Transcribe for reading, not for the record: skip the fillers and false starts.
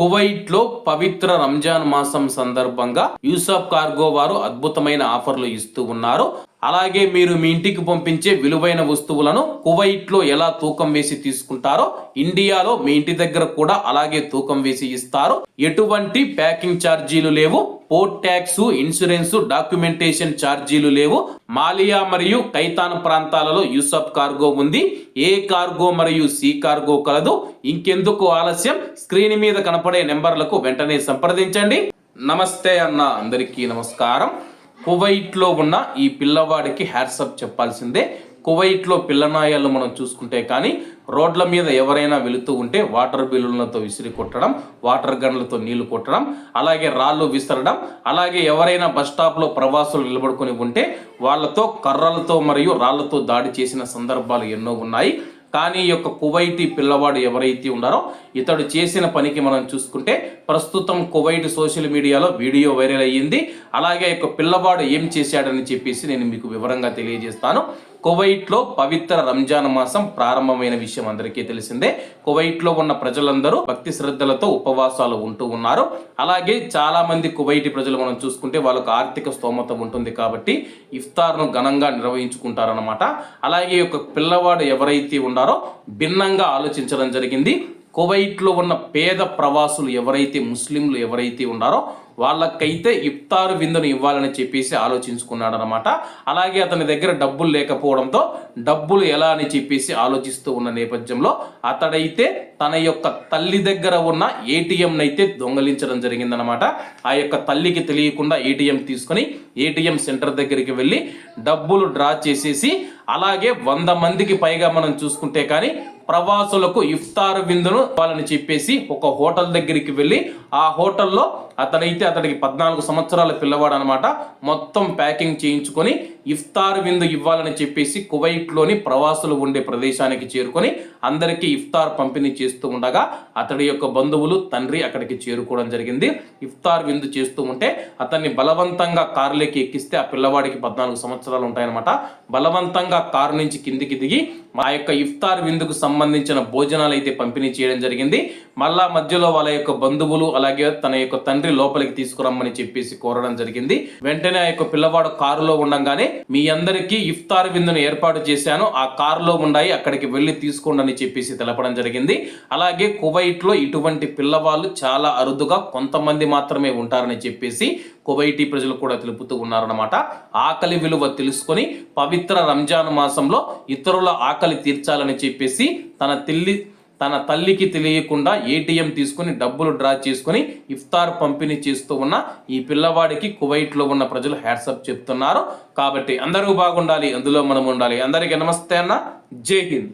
కువైట్లో పవిత్ర రంజాన్ మాసం సందర్భంగా యూసఫ్ కార్గో వారు అద్భుతమైన ఆఫర్లు ఇస్తూ ఉన్నారు. అలాగే మీరు మీ ఇంటికి పంపించే విలువైన వస్తువులను కువైట్లో ఎలా తూకం వేసి తీసుకుంటారో ఇండియాలో మీ ఇంటి దగ్గర కూడా అలాగే తూకం వేసి ఇస్తారు. ఎటువంటి ప్యాకింగ్ ఛార్జీలు లేవు, పోర్ట్ ట్యాక్స్, ఇన్సూరెన్స్, డాక్యుమెంటేషన్ ఛార్జీలు లేవు. మాలియా మరియు కైతాన్ ప్రాంతాలలో యూసఫ్ కార్గో ఉంది. ఏ కార్గో మరియు సి కార్గో కలదు. ఇంకెందుకు ఆలస్యం, స్క్రీన్ మీద కనపడే నెంబర్లకు వెంటనే సంప్రదించండి. నమస్తే అన్న, అందరికీ నమస్కారం. కువైట్లో ఉన్న ఈ పిల్లవాడికి హ్యాట్సప్ చెప్పాల్సిందే. కువైట్లో పిల్లనాయాలు మనం చూసుకుంటే కానీ రోడ్ల మీద ఎవరైనా వెళుతూ ఉంటే వాటర్ బిల్లులతో విసిరి కొట్టడం, వాటర్ గన్లతో నీళ్లు కొట్టడం, అలాగే రాళ్ళు విసరడం, అలాగే ఎవరైనా బస్ స్టాప్లో ప్రవాసులు నిలబడుకొని ఉంటే వాళ్ళతో కర్రలతో మరియు రాళ్లతో దాడి చేసిన సందర్భాలు ఎన్నో ఉన్నాయి. కానీ ఈ యొక్క కువైటీ పిల్లవాడు ఎవరైతే ఉన్నారో ఇతడు చేసిన పనికి మనం చూసుకుంటే ప్రస్తుతం కువైట్ సోషల్ మీడియాలో వీడియో వైరల్ అయ్యింది. అలాగే ఈ యొక్క పిల్లవాడు ఏం చేశాడని చెప్పేసి నేను మీకు వివరంగా తెలియజేస్తాను. కువైట్లో పవిత్ర రంజాన్ మాసం ప్రారంభమైన విషయం అందరికీ తెలిసిందే. కువైట్లో ఉన్న ప్రజలందరూ భక్తి శ్రద్ధలతో ఉపవాసాలు ఉంటూ ఉన్నారు. అలాగే చాలా మంది కువైటీ ప్రజలు మనం చూసుకుంటే వాళ్ళకు ఆర్థిక స్తోమత ఉంటుంది కాబట్టి ఇఫ్తార్ను ఘనంగా నిర్వహించుకుంటారన్నమాట. అలాగే ఒక పిల్లవాడు ఎవరైతే ఉన్నారో భిన్నంగా ఆలోచించడం జరిగింది. కువైట్లో ఉన్న పేద ప్రవాసులు ఎవరైతే ముస్లింలు ఎవరైతే ఉన్నారో వాళ్ళకైతే ఇఫ్తారు విందును ఇవ్వాలని చెప్పేసి ఆలోచించుకున్నాడు అనమాట. అలాగే అతని దగ్గర డబ్బులు లేకపోవడంతో డబ్బులు ఎలా అని చెప్పేసి ఆలోచిస్తూ ఉన్న నేపథ్యంలో అతడైతే తన యొక్క తల్లి దగ్గర ఉన్న ఏటీఎం నైతే దొంగలించడం జరిగిందనమాట. ఆ యొక్క తల్లికి తెలియకుండా ఏటీఎం తీసుకొని ఏటీఎం సెంటర్ దగ్గరికి వెళ్ళి డబ్బులు డ్రా చేసేసి అలాగే 100 మందికి పైగా మనం చూసుకుంటే కానీ ప్రవాసులకు ఇఫ్తార్ విందును ఇవ్వాలని చెప్పేసి ఒక హోటల్ దగ్గరికి వెళ్ళి ఆ హోటల్లో అతడికి 14 సంవత్సరాల పిల్లవాడు అనమాట, మొత్తం ప్యాకింగ్ చేయించుకొని ఇఫ్తార్ విందు ఇవ్వాలని చెప్పేసి కువైట్లోని ప్రవాసులు ఉండే ప్రదేశానికి చేరుకొని అందరికీ ఇఫ్తార్ పంపిణీ చేస్తూ ఉండగా అతడి యొక్క బంధువులు తండ్రి అక్కడికి చేరుకోవడం జరిగింది. ఇఫ్తార్ విందు చేస్తూ ఉంటే అతన్ని బలవంతంగా కారులోకి ఎక్కిస్తే ఆ పిల్లవాడికి 14 సంవత్సరాలు ఉంటాయన్నమాట. బలవంతంగా కారు నుంచి కిందికి దిగి ఆ యొక్క ఇఫ్తార్ విందుకు సంబంధించిన భోజనాలు అయితే పంపిణీ చేయడం జరిగింది. మళ్ళా మధ్యలో వాళ్ళ యొక్క బంధువులు అలాగే తన యొక్క తండ్రి లోపలికి తీసుకురమ్మని చెప్పేసి కోరడం జరిగింది. వెంటనే ఆ యొక్క పిల్లవాడు కారులో ఉండగానే మీ అందరికీ ఇఫ్తార్ విందును ఏర్పాటు చేశాను, ఆ కారులో ఉన్నాయి, అక్కడికి వెళ్ళి తీసుకోండి అని చెప్పేసి తెలపడం జరిగింది. అలాగే కువైట్లో ఇటువంటి పిల్లవాళ్ళు చాలా అరుదుగా కొంతమంది మాత్రమే ఉంటారని చెప్పేసి కువైటీ ప్రజలు కూడా తెలుపుతూ ఉన్నారన్నమాట. ఆకలి విలువ తెలుసుకొని పవిత్ర రంజాన్ మాసంలో ఇతరుల ఆకలి తీర్చాలని చెప్పేసి తన తల్లికి తెలియకుండా ఏటీఎం తీసుకుని డబ్బులు డ్రా చేసుకుని ఇఫ్తార్ పంపిణీ చేస్తూ ఉన్న ఈ పిల్లవాడికి కువైట్లో ఉన్న ప్రజలు హ్యాట్సప్ చెప్తున్నారు. కాబట్టి అందరూ బాగుండాలి, అందులో మనం ఉండాలి. అందరికీ నమస్తే అన్న, జై హింద్.